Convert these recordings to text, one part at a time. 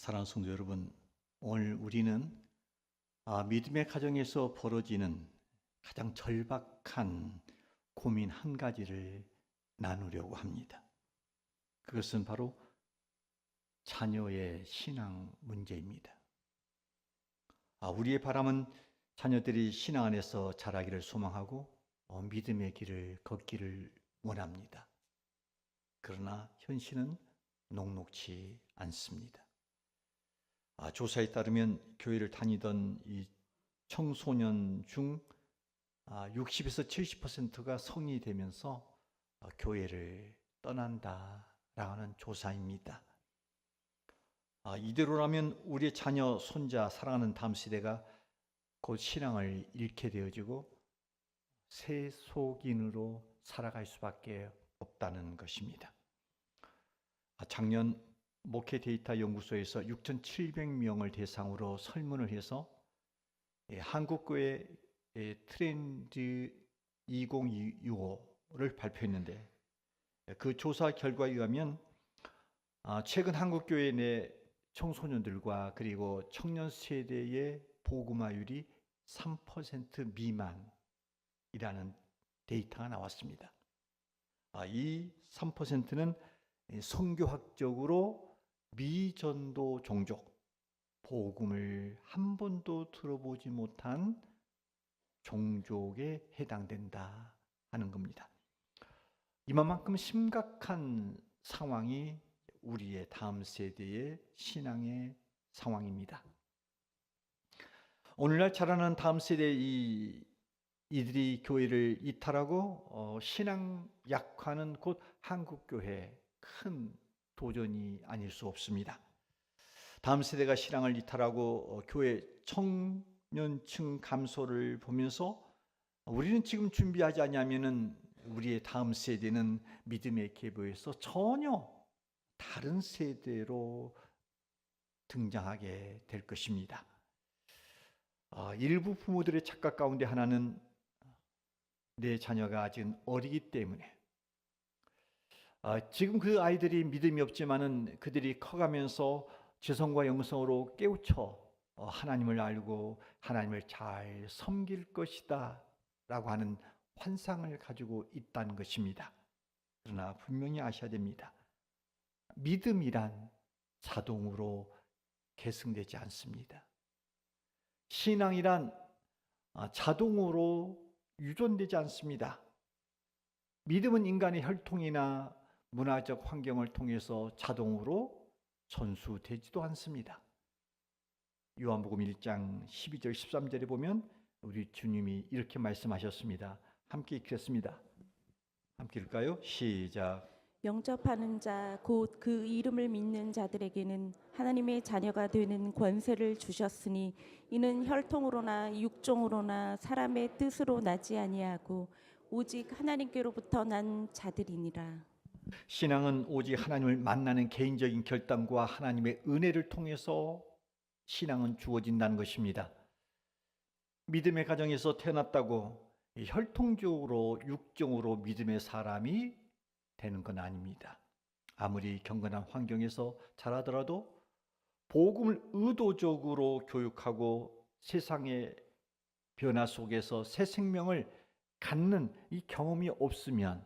사랑하는 성도 여러분, 오늘 우리는 믿음의 가정에서 벌어지는 가장 절박한 고민 한 가지를 나누려고 합니다. 그것은 바로 자녀의 신앙 문제입니다. 우리의 바람은 자녀들이 신앙 안에서 자라기를 소망하고 믿음의 길을 걷기를 원합니다. 그러나 현실은 녹록지 않습니다. 조사에 따르면 교회를 다니던 이 청소년 중 60에서 70%가 성인이 되면서 교회를 떠난다라는 조사입니다. 이대로라면 우리의 자녀, 손자, 사랑하는 다음 세대가 곧 신앙을 잃게 되어지고 세속인으로 살아갈 수밖에 없다는 것입니다. 작년 목회 데이터 연구소에서 6,700명을 대상으로 설문을 해서 한국교회 트렌드 2025를 발표했는데, 그 조사 결과에 의하면 최근 한국교회 내 청소년들과 그리고 청년 세대의 복음화율이 3% 미만이라는 데이터가 나왔습니다. 이 3%는 성교학적으로 미전도 종족, 복음을 한 번도 들어보지 못한 종족에 해당된다 하는 겁니다. 이만큼 심각한 상황이 우리의 다음 세대의 신앙의 상황입니다. 오늘날 자라는 다음 세대 이들이 교회를 이탈하고 신앙 약화는 곧 한국교회의 큰 도전이 아닐 수 없습니다. 다음 세대가 신앙을 이탈하고 교회 청년층 감소를 보면서 우리는 지금 준비하지 않으면은 우리의 다음 세대는 믿음의 계보에서 전혀 다른 세대로 등장하게 될 것입니다. 일부 부모들의 착각 가운데 하나는 내 자녀가 아직 어리기 때문에 지금 그 아이들이 믿음이 없지만은 그들이 커가면서 지성과 영성으로 깨우쳐 하나님을 알고 하나님을 잘 섬길 것이다 라고 하는 환상을 가지고 있다는 것입니다. 그러나 분명히 아셔야 됩니다. 믿음이란 자동으로 계승되지 않습니다. 신앙이란 자동으로 유전되지 않습니다. 믿음은 인간의 혈통이나 문화적 환경을 통해서 자동으로 전수되지도 않습니다. 요한복음 1장 12절 13절에 보면 우리 주님이 이렇게 말씀하셨습니다. 함께 읽겠습니다. 함께 읽을까요? 시작. 영접하는 자 곧 그 이름을 믿는 자들에게는 하나님의 자녀가 되는 권세를 주셨으니 이는 혈통으로나 육종으로나 사람의 뜻으로 나지 아니하고 오직 하나님께로부터 난 자들이니라. 신앙은 오직 하나님을 만나는 개인적인 결단과 하나님의 은혜를 통해서 신앙은 주어진다는 것입니다. 믿음의 가정에서 태어났다고 혈통적으로 육종으로 믿음의 사람이 되는 건 아닙니다. 아무리 경건한 환경에서 자라더라도 복음을 의도적으로 교육하고 세상의 변화 속에서 새 생명을 갖는 이 경험이 없으면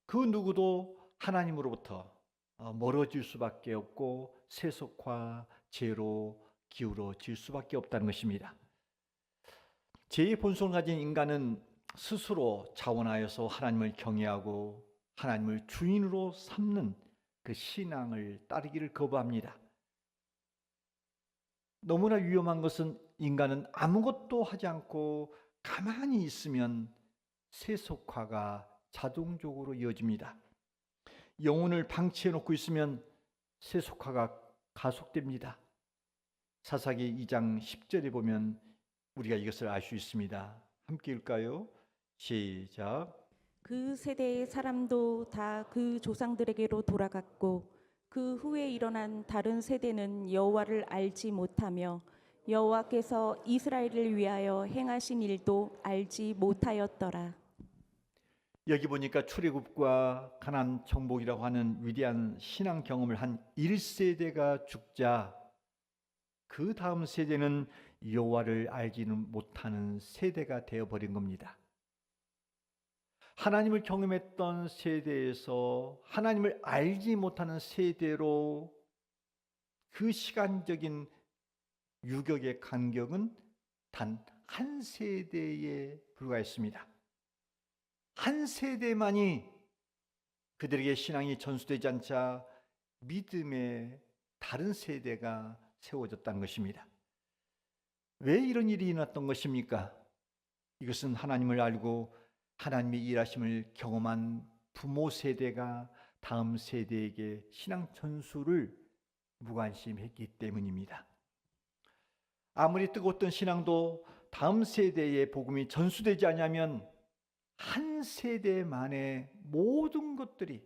그 누구도 하나님으로부터 멀어질 수밖에 없고 세속화, 죄로 기울어질 수밖에 없다는 것입니다. 죄의 본성을 가진 인간은 스스로 자원하여서 하나님을 경외하고 하나님을 주인으로 삼는 그 신앙을 따르기를 거부합니다. 너무나 위험한 것은 인간은 아무것도 하지 않고 가만히 있으면 세속화가 자동적으로 이어집니다. 영혼을 방치해 놓고 있으면 세속화가 가속됩니다. 사사기 2장 10절에 보면 우리가 이것을 알 수 있습니다. 함께 읽을까요? 시작. 그 세대의 사람도 다 그 조상들에게로 돌아갔고 그 후에 일어난 다른 세대는 여호와를 알지 못하며 여호와께서 이스라엘을 위하여 행하신 일도 알지 못하였더라. 여기 보니까 출애굽과 가나안 정복이라고 하는 위대한 신앙 경험을 한 1세대가 죽자 그 다음 세대는 여호와를 알지는 못하는 세대가 되어버린 겁니다. 하나님을 경험했던 세대에서 하나님을 알지 못하는 세대로 그 시간적인 유격의 간격은 단 한 세대에 불과했습니다. 한 세대만이 그들에게 신앙이 전수되지 않자 믿음의 다른 세대가 세워졌다는 것입니다. 왜 이런 일이 일어났던 것입니까? 이것은 하나님을 알고 하나님의 일하심을 경험한 부모 세대가 다음 세대에게 신앙 전수를 무관심했기 때문입니다. 아무리 뜨거웠던 신앙도 다음 세대의 복음이 전수되지 않으면 한 세대 만에 모든 것들이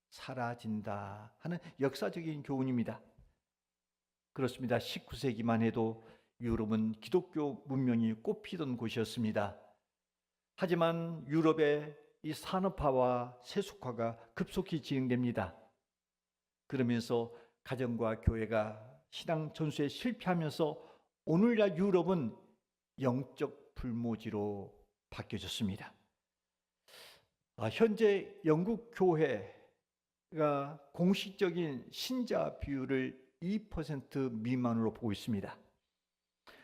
사라진다 하는 역사적인 교훈입니다. 그렇습니다. 19세기만 해도 유럽은 기독교 문명이 꽃피던 곳이었습니다. 하지만 유럽의 이 산업화와 세속화가 급속히 진행됩니다. 그러면서 가정과 교회가 신앙 전수에 실패하면서 오늘날 유럽은 영적 불모지로 바뀌어졌습니다. 현재 영국 교회가 공식적인 신자 비율을 2% 미만으로 보고 있습니다.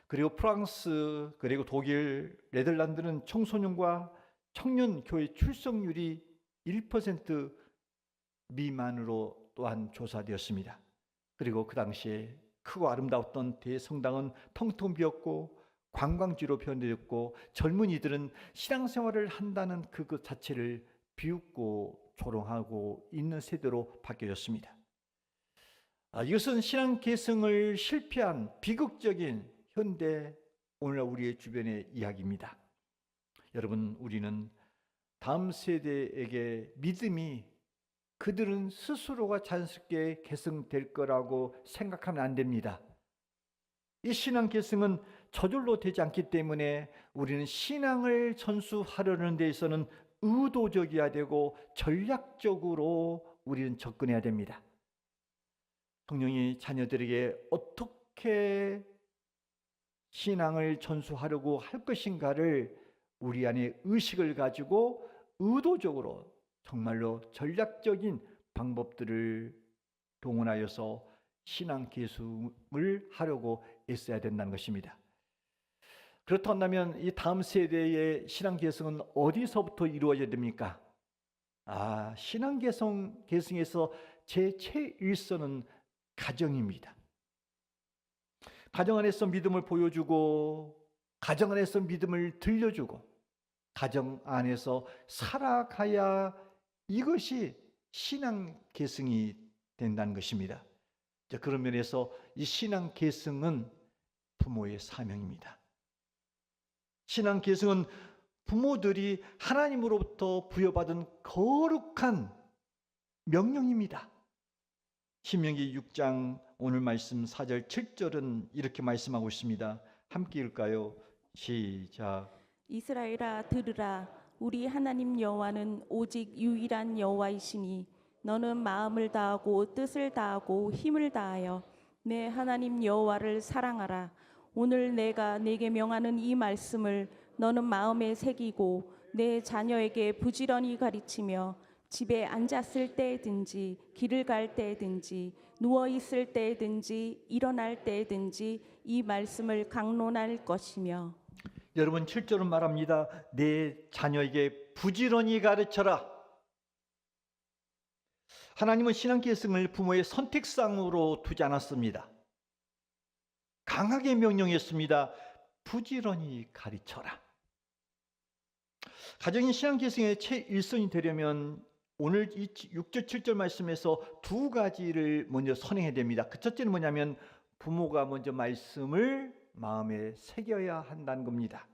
그리고 프랑스, 그리고 독일, 네덜란드는 청소년과 청년 교회 출석률이 1% 미만으로 또한 조사되었습니다. 그리고 그 당시에 크고 아름다웠던 대성당은 텅텅 비었고 관광지로 변했고 젊은이들은 신앙생활을 한다는 그것 자체를 비웃고 조롱하고 있는 세대로 바뀌어졌습니다. 이것은 신앙 계승을 실패한 비극적인 현대 오늘날 우리의 주변의 이야기입니다. 여러분, 우리는 다음 세대에게 믿음이 그들은 스스로가 자연스럽게 계승될 거라고 생각하면 안 됩니다. 이 신앙 계승은 저절로 되지 않기 때문에 우리는 신앙을 전수하려는 데 있어서는 의도적이어야 되고 전략적으로 우리는 접근해야 됩니다. 성령이 자녀들에게 어떻게 신앙을 전수하려고 할 것인가를 우리 안에 의식을 가지고 의도적으로 정말로 전략적인 방법들을 동원하여서 신앙 계승을 하려고 애써야 된다는 것입니다. 그렇다면 이 다음 세대의 신앙 계승은 어디서부터 이루어져야 됩니까? 신앙 계승에서 제 최일선은 가정입니다. 가정 안에서 믿음을 보여주고 가정 안에서 믿음을 들려주고 가정 안에서 살아가야 이것이 신앙 계승이 된다는 것입니다. 그런 면에서 이 신앙 계승은 부모의 사명입니다. 신앙 계승은 부모들이 하나님으로부터 부여받은 거룩한 명령입니다. 신명기 6장 오늘 말씀 4절 7절은 이렇게 말씀하고 있습니다. 함께 읽을까요? 시작. 이스라엘아 들으라. 우리 하나님 여호와는 오직 유일한 여호와이시니 너는 마음을 다하고 뜻을 다하고 힘을 다하여 내 하나님 여호와를 사랑하라. 오늘 내가 네게 명하는 이 말씀을 너는 마음에 새기고 내 자녀에게 부지런히 가르치며 집에 앉았을 때든지 길을 갈 때든지 누워 있을 때든지 일어날 때든지 이 말씀을 강론할 것이며. 여러분 7절은 말합니다. 내 자녀에게 부지런히 가르쳐라. 하나님은 신앙 계승을 부모의 선택상으로 두지 않았습니다. 강하게 명령했습니다. 부지런히 가르쳐라. 가정이 신앙 계승의 최일선이 되려면 오늘 이 6절 7절 말씀에서 두 가지를 먼저 선행해야 됩니다. 그 첫째는 뭐냐면 부모가 먼저 말씀을 마음에 새겨야 한다는 겁니다.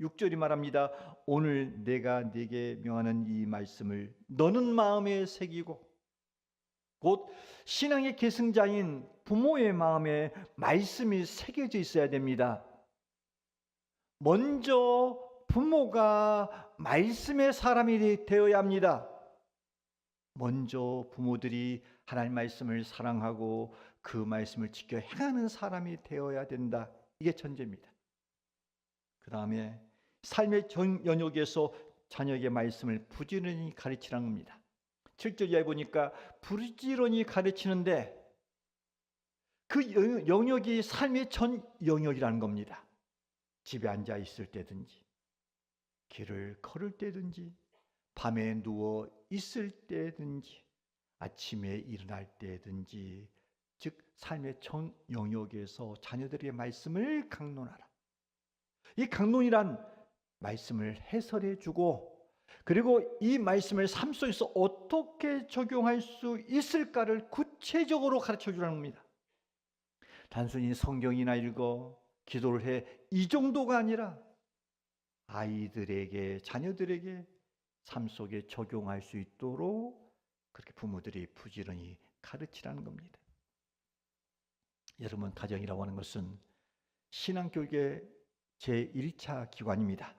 6절이 말합니다. 오늘 내가 네게 명하는 이 말씀을 너는 마음에 새기고, 곧 신앙의 계승자인 부모의 마음에 말씀이 새겨져 있어야 됩니다. 먼저 부모가 말씀의 사람이 되어야 합니다. 먼저 부모들이 하나님 말씀을 사랑하고 그 말씀을 지켜 행하는 사람이 되어야 된다. 이게 전제입니다. 그 다음에 삶의 전 영역에서 자녀에게 말씀을 부지런히 가르치라는 겁니다. 7절 이하에 보니까 부지런히 가르치는데 그 영역이 삶의 전 영역이라는 겁니다. 집에 앉아 있을 때든지 길을 걸을 때든지 밤에 누워 있을 때든지 아침에 일어날 때든지 즉 삶의 전 영역에서 자녀들의 말씀을 강론하라. 이 강론이란 말씀을 해설해 주고 그리고 이 말씀을 삶 속에서 어떻게 적용할 수 있을까를 구체적으로 가르쳐 주라는 겁니다. 단순히 성경이나 읽어 기도를 해 이 정도가 아니라 아이들에게 자녀들에게 삶 속에 적용할 수 있도록 그렇게 부모들이 부지런히 가르치라는 겁니다. 여러분, 가정이라고 하는 것은 신앙교육의 제1차 기관입니다.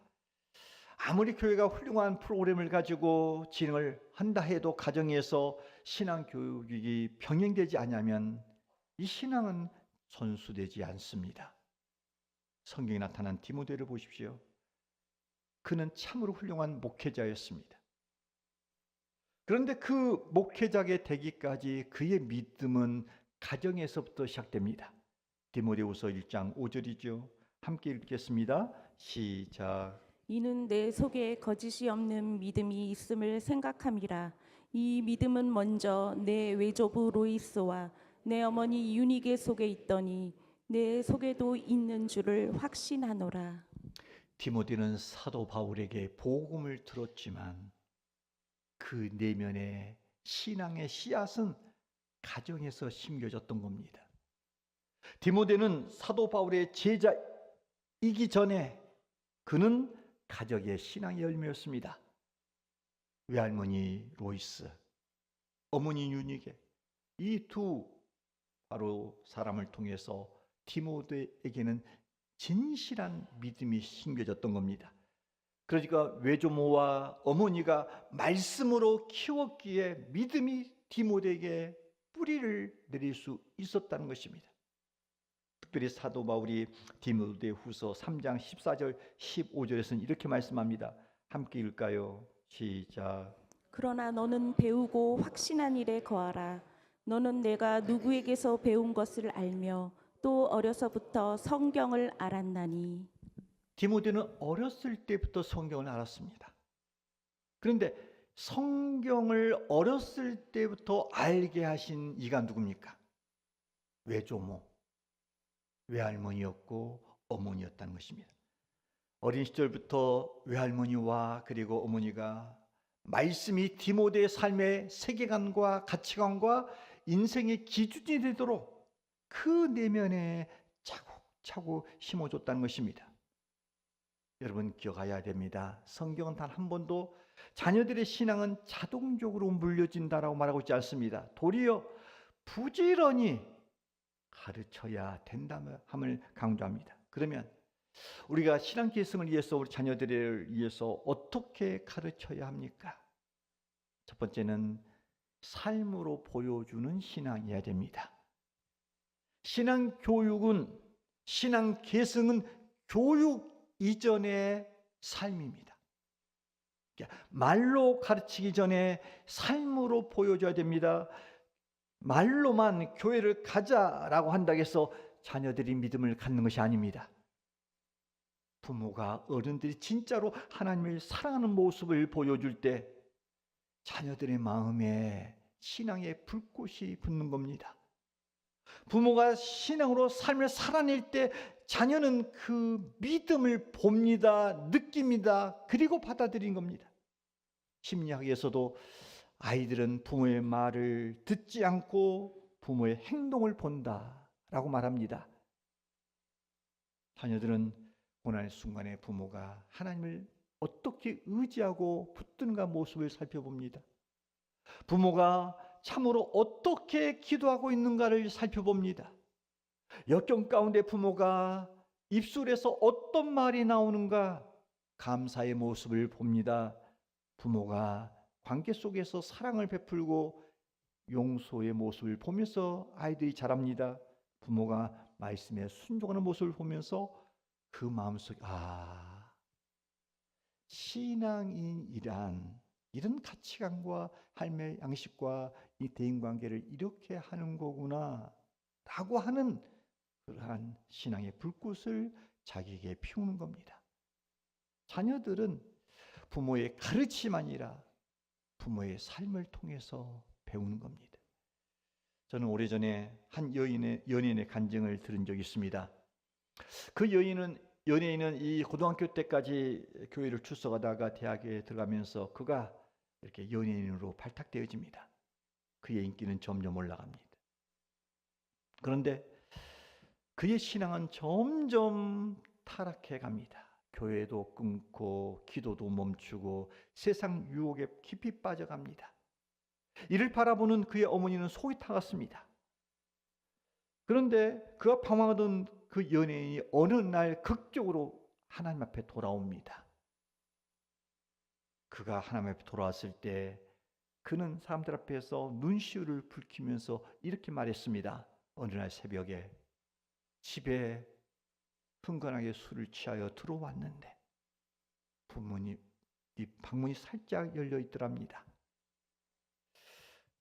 아무리 교회가 훌륭한 프로그램을 가지고 진행을 한다 해도 가정에서 신앙교육이 병행되지 않으면 이 신앙은 전수되지 않습니다. 성경에 나타난 디모데를 보십시오. 그는 참으로 훌륭한 목회자였습니다. 그런데 그 목회자가 되기까지 그의 믿음은 가정에서부터 시작됩니다. 디모데후서 1장 5절이죠. 함께 읽겠습니다. 시작. 이는 내 속에 거짓이 없는 믿음이 있음을 생각함이라. 이 믿음은 먼저 내 외조부 로이스와 내 어머니 유니게 속에 있더니 내 속에도 있는 줄을 확신하노라. 디모데는 사도 바울에게 복음을 들었지만 그 내면의 신앙의 씨앗은 가정에서 심겨졌던 겁니다. 디모데는 사도 바울의 제자이기 전에 그는 가정의 신앙의 열매였습니다. 외할머니 로이스, 어머니 유니게 이 두 바로 사람을 통해서 디모데에게는 진실한 믿음이 심겨졌던 겁니다. 그러니까 외조모와 어머니가 말씀으로 키웠기에 믿음이 디모데에게 뿌리를 내릴 수 있었다는 것입니다. 특별히 사도 바울이 디모데후서 3장 14절 15절에서는 이렇게 말씀합니다. 함께 읽을까요? 시작. 그러나 너는 배우고 확신한 일에 거하라. 너는 내가 누구에게서 배운 것을 알며 또 어려서부터 성경을 알았나니. 디모데는 어렸을 때부터 성경을 알았습니다. 그런데 성경을 어렸을 때부터 알게 하신 이가 누굽니까? 외조모, 외할머니였고 어머니였다는 것입니다. 어린 시절부터 외할머니와 그리고 어머니가 말씀이 디모데의 삶의 세계관과 가치관과 인생의 기준이 되도록 그 내면에 차곡차곡 심어줬다는 것입니다. 여러분 기억해야 됩니다. 성경은 단 한 번도 자녀들의 신앙은 자동적으로 물려진다라고 말하고 있지 않습니다. 도리어 부지런히 가르쳐야 된다함을 강조합니다. 그러면 우리가 신앙 계승을 위해서 우리 자녀들을 위해서 어떻게 가르쳐야 합니까? 첫 번째는 삶으로 보여주는 신앙이어야 됩니다. 신앙 교육은 신앙 계승은 교육 이전의 삶입니다. 말로 가르치기 전에 삶으로 보여줘야 됩니다. 말로만 교회를 가자라고 한다고 해서 자녀들이 믿음을 갖는 것이 아닙니다. 부모가 어른들이 진짜로 하나님을 사랑하는 모습을 보여줄 때 자녀들의 마음에 신앙의 불꽃이 붙는 겁니다. 부모가 신앙으로 삶을 살아낼 때 자녀는 그 믿음을 봅니다, 느낍니다, 그리고 받아들인 겁니다. 심리학에서도 아이들은 부모의 말을 듣지 않고 부모의 행동을 본다라고 말합니다. 자녀들은 고난의 순간에 부모가 하나님을 어떻게 의지하고 붙드는가 모습을 살펴봅니다. 부모가 참으로 어떻게 기도하고 있는가를 살펴봅니다. 역경 가운데 부모가 입술에서 어떤 말이 나오는가 감사의 모습을 봅니다. 부모가 관계 속에서 사랑을 베풀고 용서의 모습을 보면서 아이들이 자랍니다. 부모가 말씀에 순종하는 모습을 보면서 그 마음속에 신앙인이란 이런 가치관과 삶의 양식과 이 대인관계를 이렇게 하는 거구나 라고 하는 그러한 신앙의 불꽃을 자기에게 피우는 겁니다. 자녀들은 부모의 가르침이 아니라 부모의 삶을 통해서 배우는 겁니다. 저는 오래전에 한 연예인의 간증을 들은 적이 있습니다. 그 연예인은 이 고등학교 때까지 교회를 출석하다가 대학에 들어가면서 그가 이렇게 연예인으로 발탁되어집니다. 그의 인기는 점점 올라갑니다. 그런데 그의 신앙은 점점 타락해 갑니다. 교회도 끊고 기도도 멈추고 세상 유혹에 깊이 빠져갑니다. 이를 바라보는 그의 어머니는 속이 타갔습니다. 그런데 그가 방황하던 그 연예인이 어느 날 극적으로 하나님 앞에 돌아옵니다. 그가 하나님 앞에 돌아왔을 때 그는 사람들 앞에서 눈시울을 붉히면서 이렇게 말했습니다. 어느 날 새벽에 집에 흥건하게 술을 취하여 들어왔는데 부모님 이 방문이 살짝 열려 있더랍니다.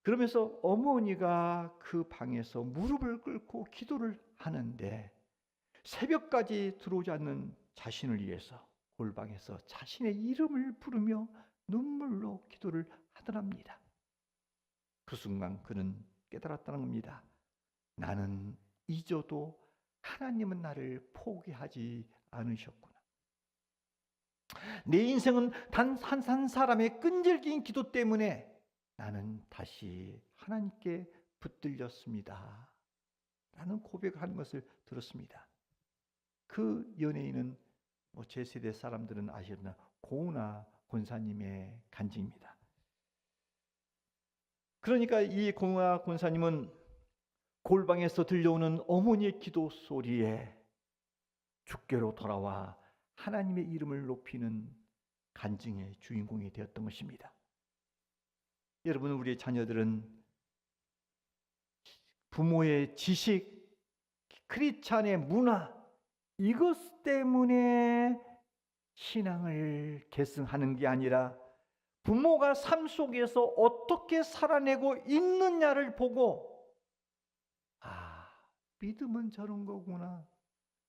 그러면서 어머니가 그 방에서 무릎을 꿇고 기도를 하는데 새벽까지 들어오지 않는 자신을 위해서 골방에서 자신의 이름을 부르며 눈물로 기도를 하더랍니다. 그 순간 그는 깨달았다는 겁니다. 나는 잊어도 하나님은 나를 포기하지 않으셨구나. 내 인생은 단 한 사람의 끈질긴 기도 때문에 나는 다시 하나님께 붙들렸습니다. 라는 고백을 하는 것을 들었습니다. 그 연예인은 제 세대 사람들은 아시나 고은하 권사님의 간증입니다. 그러니까 이 고은하 권사님은 골방에서 들려오는 어머니의 기도 소리에 주께로 돌아와 하나님의 이름을 높이는 간증의 주인공이 되었던 것입니다. 여러분, 우리의 자녀들은 부모의 지식, 크리스찬의 문화 이것 때문에 신앙을 계승하는 게 아니라 부모가 삶 속에서 어떻게 살아내고 있느냐를 보고 믿음은 저런 거구나,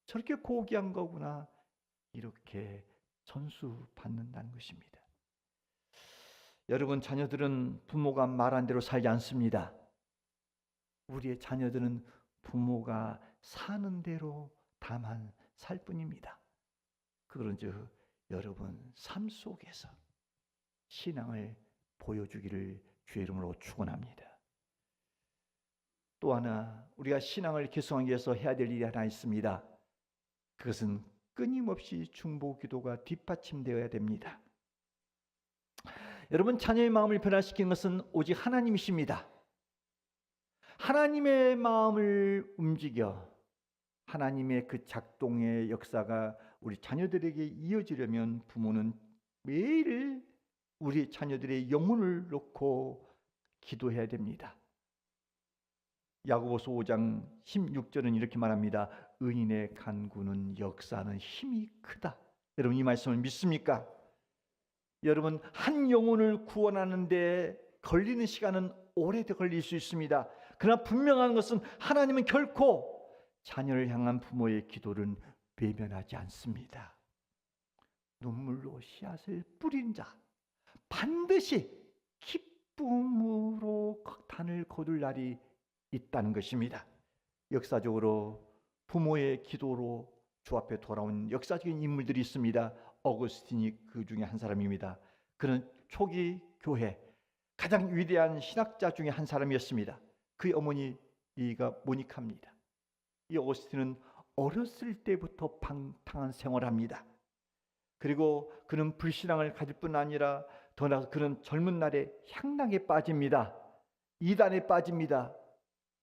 저렇게 고귀한 거구나 이렇게 전수받는다는 것입니다. 여러분, 자녀들은 부모가 말한 대로 살지 않습니다. 우리의 자녀들은 부모가 사는 대로 다만 살 뿐입니다. 그런즉 여러분 삶 속에서 신앙을 보여주기를 주의 이름으로 축원합니다. 또 하나 우리가 신앙을 계승하기 위해서 해야 될 일이 하나 있습니다. 그것은 끊임없이 중보 기도가 뒷받침되어야 됩니다. 여러분, 자녀의 마음을 변화시키는 것은 오직 하나님이십니다. 하나님의 마음을 움직여 하나님의 그 작동의 역사가 우리 자녀들에게 이어지려면 부모는 매일 우리 자녀들의 영혼을 놓고 기도해야 됩니다. 야고보서 5장 16절은 이렇게 말합니다. 의인의 간구는 역사하는 힘이 크다. 여러분, 이 말씀을 믿습니까? 여러분, 한 영혼을 구원하는데 걸리는 시간은 오래 걸릴 수 있습니다. 그러나 분명한 것은 하나님은 결코 자녀를 향한 부모의 기도를 외면하지 않습니다. 눈물로 씨앗을 뿌린 자 반드시 기쁨으로 단을 거둘 날이 있다는 것입니다. 역사적으로 부모의 기도로 주 앞에 돌아온 역사적인 인물들이 있습니다. 어거스틴이 그 중에 한 사람입니다. 그는 초기 교회 가장 위대한 신학자 중에 한 사람이었습니다. 그의 어머니가 모니카입니다. 이 어거스틴은 어렸을 때부터 방탕한 생활을 합니다. 그리고 그는 불신앙을 가질 뿐 아니라 더 나아가서 그는 젊은 날에 향락에 빠집니다. 이단에 빠집니다.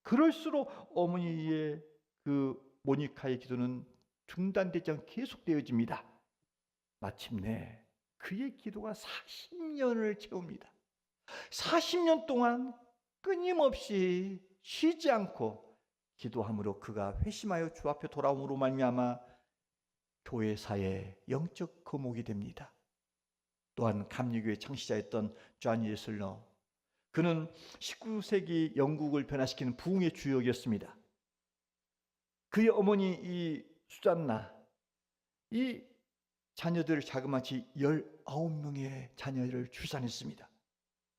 그럴수록 어머니의 그 모니카의 기도는 중단되지 않고 계속되어집니다. 마침내 그의 기도가 40년을 채웁니다. 40년 동안 끊임없이 쉬지 않고 기도함으로 그가 회심하여 주 앞에 돌아옴으로 말미암아 교회사의 영적 거목이 됩니다. 또한 감리교의 창시자였던 존 웨슬러, 그는 19세기 영국을 변화시키는 부흥의 주역이었습니다. 그의 어머니 이 수잔나, 이 자녀들 자그마치 19명의 자녀를 출산했습니다.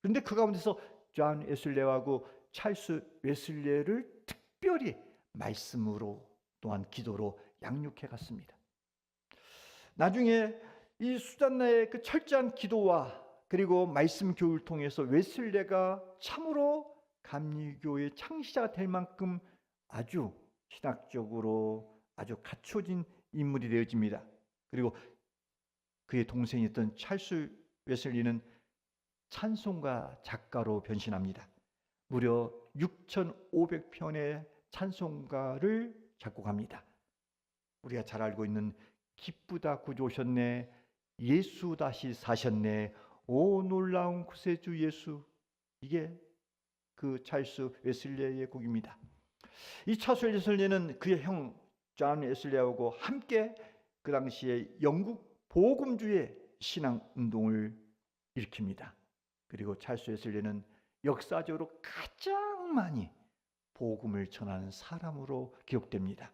그런데 그 가운데서 존 웨슬레하고 찰스 웨슬레를 특별히 말씀으로 또한 기도로 양육해 갔습니다. 나중에 이 수잔나의 그 철저한 기도와 그리고 말씀 교육을 통해서 웨슬레가 참으로 감리교의 창시자가 될 만큼 아주 신학적으로 아주 갖춰진 인물이 되어집니다. 그리고 그의 동생이었던 찰스 웨슬리는 찬송가 작가로 변신합니다. 무려 6,500편의 찬송가를 작곡합니다. 우리가 잘 알고 있는 기쁘다 구주 오셨네, 예수 다시 사셨네, 오 놀라운 구세주 예수, 이게 그 찰스 웨슬레의 곡입니다. 이 찰스 웨슬레는 그의 형 존 웨슬레하고 함께 그 당시에 영국 복음주의 신앙 운동을 일으킵니다. 그리고 찰스 웨슬레는 역사적으로 가장 많이 복음을 전하는 사람으로 기록됩니다.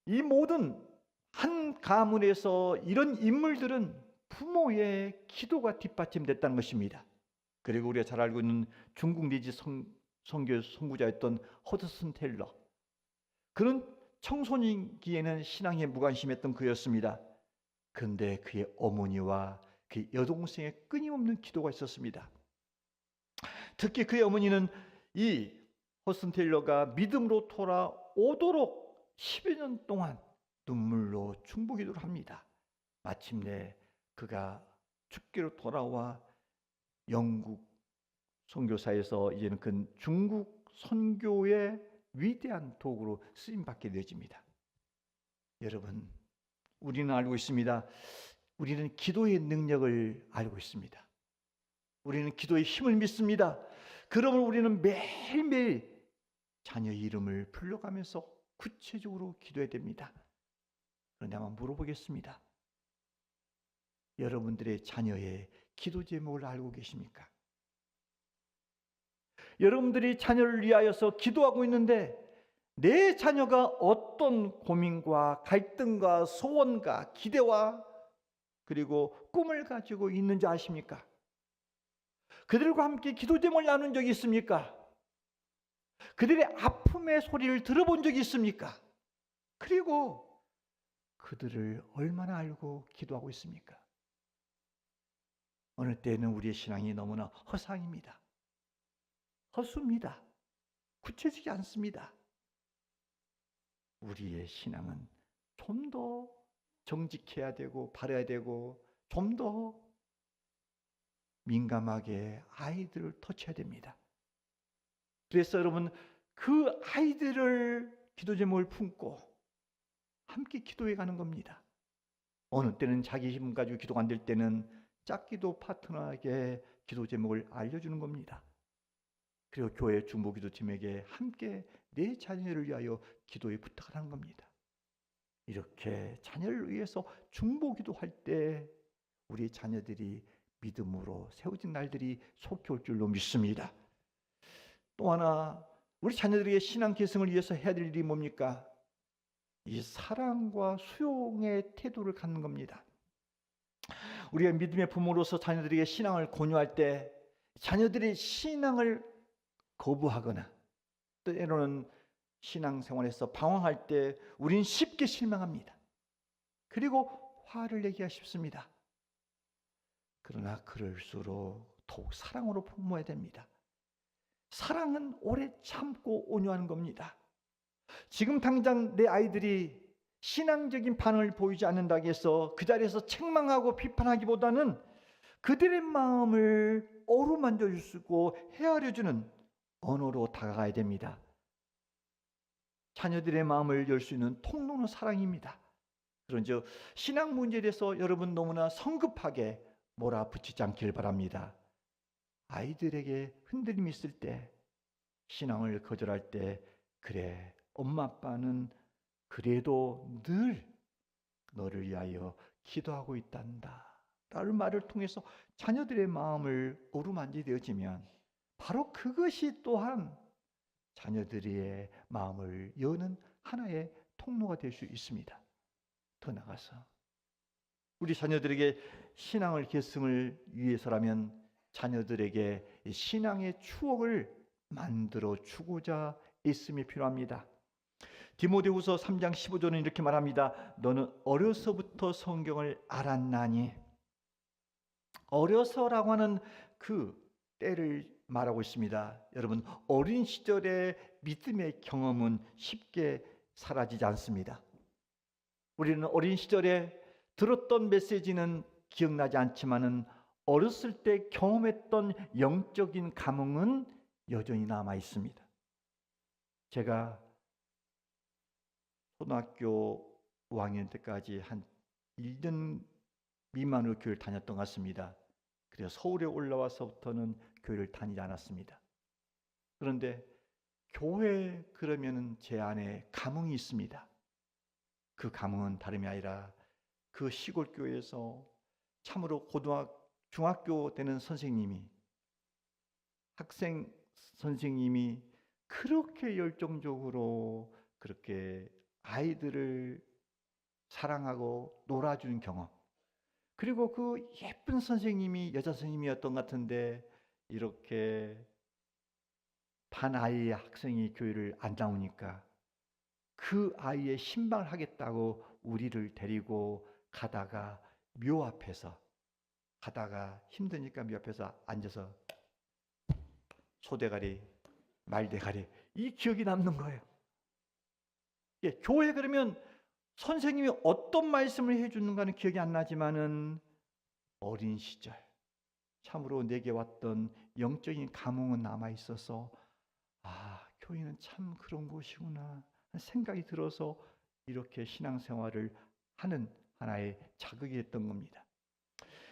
이 모든 한 가문에서 이런 인물들은 부모의 기도가 뒷받침됐다는 것입니다. 그리고 우리가 잘 알고 있는 중국 리지 선교 선구자였던 허드슨 테일러, 그는 청소년기에는 신앙에 무관심했던 그였습니다. 그런데 그의 어머니와 그의 여동생의 끊임없는 기도가 있었습니다. 특히 그의 어머니는 이 허드슨 테일러가 믿음으로 돌아오도록 10여 년 동안 눈물로 중보기도를 합니다. 마침내 그가 죽기로 돌아와 영국 선교사에서 이제는 그 중국 선교의 위대한 도구로 쓰임받게 되어집니다. 여러분, 우리는 알고 있습니다. 우리는 기도의 능력을 알고 있습니다. 우리는 기도의 힘을 믿습니다. 그러므로 우리는 매일매일 자녀의 이름을 불러가면서 구체적으로 기도해야 됩니다. 그런데 한번 물어보겠습니다. 여러분들의 자녀의 기도 제목을 알고 계십니까? 여러분들이 자녀를 위하여서 기도하고 있는데 내 자녀가 어떤 고민과 갈등과 소원과 기대와 그리고 꿈을 가지고 있는지 아십니까? 그들과 함께 기도 제목을 나눈 적이 있습니까? 그들의 아픔의 소리를 들어본 적이 있습니까? 그리고 그들을 얼마나 알고 기도하고 있습니까? 어느 때는 우리의 신앙이 너무나 허상입니다. 허수입니다. 구체적이지 않습니다. 우리의 신앙은 좀 더 정직해야 되고 바라야 되고 좀 더 민감하게 아이들을 터치해야 됩니다. 그래서 여러분, 그 아이들을 기도 제목을 품고 함께 기도해 가는 겁니다. 어느 때는 자기 힘 가지고 기도가 안 될 때는 짝기도 파트너에게 기도 제목을 알려주는 겁니다. 그리고 교회 중보기도팀에게 함께 내 자녀를 위하여 기도에 부탁을 하는 겁니다. 이렇게 자녀를 위해서 중보기도할 때 우리 자녀들이 믿음으로 세워진 날들이 속히 올 줄로 믿습니다. 또 하나, 우리 자녀들에게 신앙 계승을 위해서 해야 될 일이 뭡니까? 이 사랑과 수용의 태도를 갖는 겁니다. 우리가 믿음의 부모로서 자녀들에게 신앙을 권유할 때 자녀들이 신앙을 거부하거나 때로는 신앙생활에서 방황할 때 우린 쉽게 실망합니다. 그리고 화를 내기가 쉽습니다. 그러나 그럴수록 더욱 사랑으로 품어야 됩니다. 사랑은 오래 참고 온유하는 겁니다. 지금 당장 내 아이들이 신앙적인 반응을 보이지 않는다고 해서 그 자리에서 책망하고 비판하기보다는 그들의 마음을 어루만져 주고 헤아려주는 언어로 다가가야 됩니다. 자녀들의 마음을 열 수 있는 통로는 사랑입니다. 그런즉 신앙 문제에 대해서 여러분 너무나 성급하게 몰아붙이지 않길 바랍니다. 아이들에게 흔들림이 있을 때, 신앙을 거절할 때, 그래, 엄마 아빠는 그래도 늘 너를 위하여 기도하고 있단다 라는 말을 통해서 자녀들의 마음을 어루만지게 되어지면 바로 그것이 또한 자녀들의 마음을 여는 하나의 통로가 될 수 있습니다. 더 나아가서 우리 자녀들에게 신앙을 계승을 위해서라면 자녀들에게 신앙의 추억을 만들어 주고자 있음이 필요합니다. 디모데후서 3장 15절은 이렇게 말합니다. 너는 어려서부터 성경을 알았나니. 어려서라고 하는 그 때를 말하고 있습니다. 여러분, 어린 시절의 믿음의 경험은 쉽게 사라지지 않습니다. 우리는 어린 시절에 들었던 메시지는 기억나지 않지만은 어렸을 때 경험했던 영적인 감흥은 여전히 남아 있습니다. 제가 초등학교 5학년 때까지 한 1년 미만으로 교회를 다녔던 것 같습니다. 그래서 서울에 올라와서부터는 교회를 다니지 않았습니다. 그런데 교회 그러면은 제 안에 감흥이 있습니다. 그 감흥은 다름이 아니라 그 시골 교회에서 참으로 중학교 되는 선생님이, 학생 선생님이 그렇게 열정적으로 그렇게 아이들을 사랑하고 놀아주는 경험, 그리고 그 예쁜 선생님이 여자 선생님이었던 것 같은데 이렇게 반 아이의 학생이 교회를 안 나오니까 그 아이의 신방을 하겠다고 우리를 데리고 가다가 묘 앞에서, 가다가 힘드니까 묘 앞에서 앉아서 소대가리 말대가리, 이 기억이 남는 거예요. 예, 교회 그러면 선생님이 어떤 말씀을 해주는가는 기억이 안 나지만은 어린 시절 참으로 내게 왔던 영적인 감흥은 남아 있어서 교회는 참 그런 곳이구나 생각이 들어서 이렇게 신앙생활을 하는 하나의 자극이 됐던 겁니다.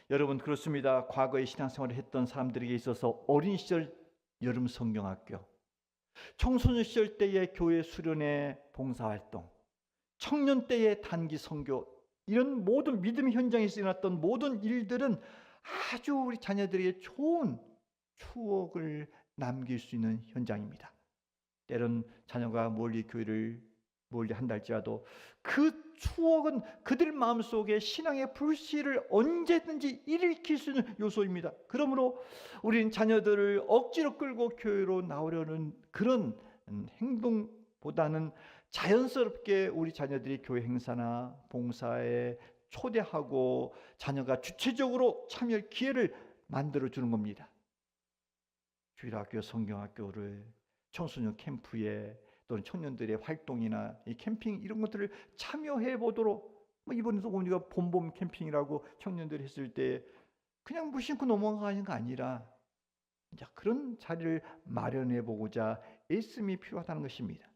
여러분, 그렇습니다. 과거에 신앙생활을 했던 사람들에게 있어서 어린 시절 여름 성경학교, 청소년 시절 때의 교회 수련회 봉사활동, 청년 때의 단기 선교, 이런 모든 믿음의 현장에서 일어났던 모든 일들은 아주 우리 자녀들에게 좋은 추억을 남길 수 있는 현장입니다. 때론 자녀가 멀리 교회를 멀리 한다 할지라도 그 추억은 그들 마음속에 신앙의 불씨를 언제든지 일으킬 수 있는 요소입니다. 그러므로 우리는 자녀들을 억지로 끌고 교회로 나오려는 그런 행동보다는 자연스럽게 우리 자녀들이 교회 행사나 봉사에 초대하고 자녀가 주체적으로 참여할 기회를 만들어주는 겁니다. 주일학교, 성경학교를, 청소년 캠프에, 또는 청년들의 활동이나 이 캠핑 이런 것들을 참여해 보도록, 이번에도 우리가 봄 캠핑이라고 청년들이 했을 때 그냥 무심코 넘어가는 거 아니라 그런 자리를 마련해 보고자 애씀이 필요하다는 것입니다.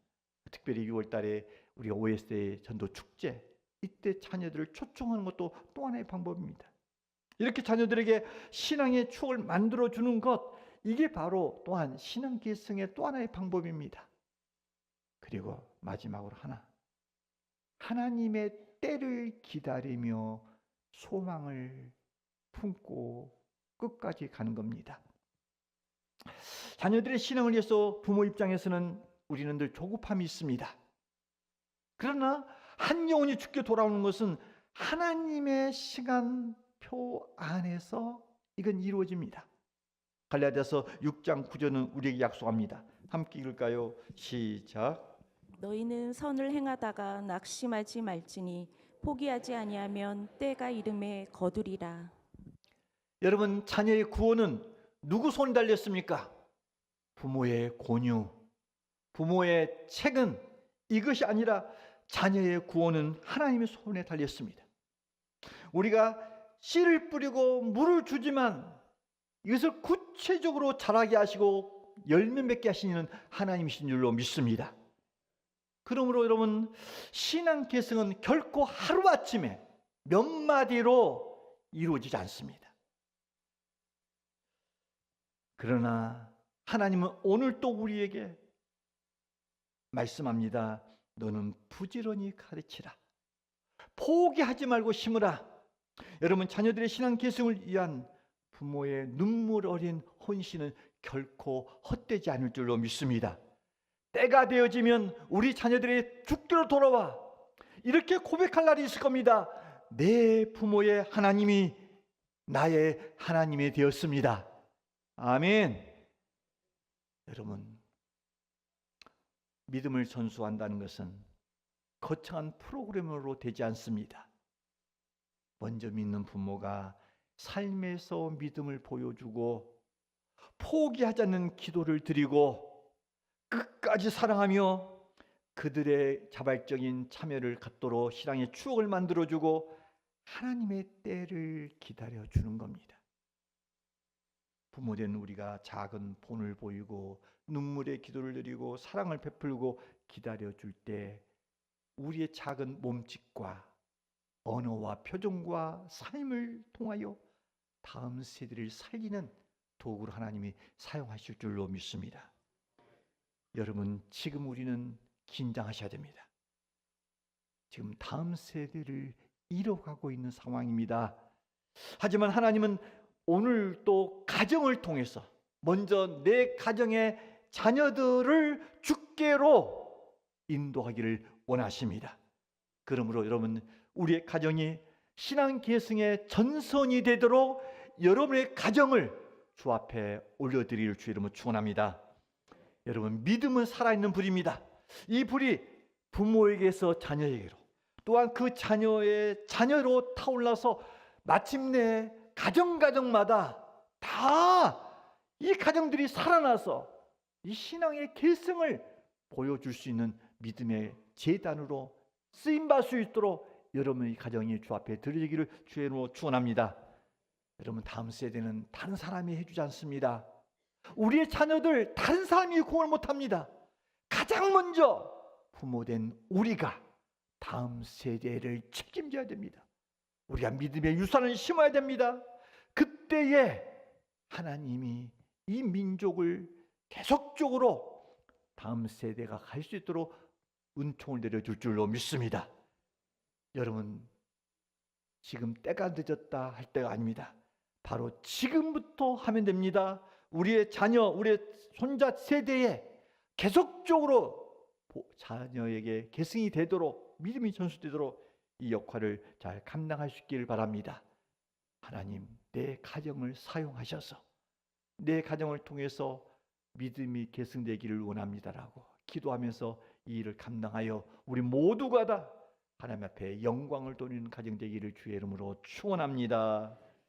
특별히 6월 달에 우리 OSA 전도 축제, 이때 자녀들을 초청하는 것도 또 하나의 방법입니다. 이렇게 자녀들에게 신앙의 추억을 만들어주는 것, 이게 바로 또한 신앙 계승의 또 하나의 방법입니다. 그리고 마지막으로 하나님의 때를 기다리며 소망을 품고 끝까지 가는 겁니다. 자녀들의 신앙을 위해서 부모 입장에서는 우리는 늘 조급함이 있습니다. 그러나 한 영혼이 죽게 돌아오는 것은 하나님의 시간표 안에서 이건 이루어집니다. 갈라디아서 6장 9절은 우리에게 약속합니다. 함께 읽을까요? 시작. 너희는 선을 행하다가 낙심하지 말지니 포기하지 아니하면 때가 이름에 거두리라. 여러분, 자녀의 구원은 누구 손에 달렸습니까? 부모의 권유, 부모의 책임, 이것이 아니라 자녀의 구원은 하나님의 손에 달렸습니다. 우리가 씨를 뿌리고 물을 주지만 이것을 구체적으로 자라게 하시고 열매 맺게 하시는 하나님이신 줄로 믿습니다. 그러므로 여러분, 신앙 계승은 결코 하루아침에 몇 마디로 이루어지지 않습니다. 그러나 하나님은 오늘 또 우리에게 말씀합니다. 너는 부지런히 가르치라. 포기하지 말고 심으라. 여러분, 자녀들의 신앙 계승을 위한 부모의 눈물 어린 헌신은 결코 헛되지 않을 줄로 믿습니다. 때가 되어지면 우리 자녀들의 죽도록 돌아와 이렇게 고백할 날이 있을 겁니다. 내 부모의 하나님이 나의 하나님이 되었습니다. 아멘. 여러분, 믿음을 전수한다는 것은 거창한 프로그램으로 되지 않습니다. 먼저 믿는 부모가 삶에서 믿음을 보여주고 포기하지 않는 기도를 드리고 끝까지 사랑하며 그들의 자발적인 참여를 갖도록 신앙의 추억을 만들어주고 하나님의 때를 기다려주는 겁니다. 부모된 우리가 작은 본을 보이고 눈물의 기도를 드리고 사랑을 베풀고 기다려줄 때 우리의 작은 몸짓과 언어와 표정과 삶을 통하여 다음 세대를 살리는 도구로 하나님이 사용하실 줄로 믿습니다. 여러분, 지금 우리는 긴장하셔야 됩니다. 지금 다음 세대를 잃어가고 있는 상황입니다. 하지만 하나님은 오늘 또 가정을 통해서 먼저 내 가정의 자녀들을 주께로 인도하기를 원하십니다. 그러므로 여러분, 우리의 가정이 신앙 계승의 전선이 되도록 여러분의 가정을 주 앞에 올려드릴 주 이름으로 축원합니다. 여러분, 믿음은 살아있는 불입니다. 이 불이 부모에게서 자녀에게로, 또한 그 자녀의 자녀로 타올라서 마침내 가정마다 다 이 가정들이 살아나서 이 신앙의 계승을 보여줄 수 있는 믿음의 제단으로 쓰임받을 수 있도록 여러분의 가정이 주 앞에 드리기를 주의 이름으로 축원합니다. 여러분, 다음 세대는 다른 사람이 해주지 않습니다. 우리의 자녀들 다른 사람이 구원을 못합니다. 가장 먼저 부모된 우리가 다음 세대를 책임져야 됩니다. 우리가 믿음의 유산을 심어야 됩니다. 그때에 하나님이 이 민족을 계속적으로 다음 세대가 갈 수 있도록 은총을 내려줄 줄로 믿습니다. 여러분, 지금 때가 늦었다 할 때가 아닙니다. 바로 지금부터 하면 됩니다. 우리의 자녀, 우리의 손자 세대에 계속적으로 자녀에게 계승이 되도록, 믿음이 전수되도록 이 역할을 잘 감당할 수 있기를 바랍니다. 하나님, 내 가정을 사용하셔서 내 가정을 통해서 믿음이 계승되기를 원합니다라고 기도하면서 이 일을 감당하여 우리 모두가 다 하나님 앞에 영광을 돌리는 가정 되기를 주의 이름으로 축원합니다.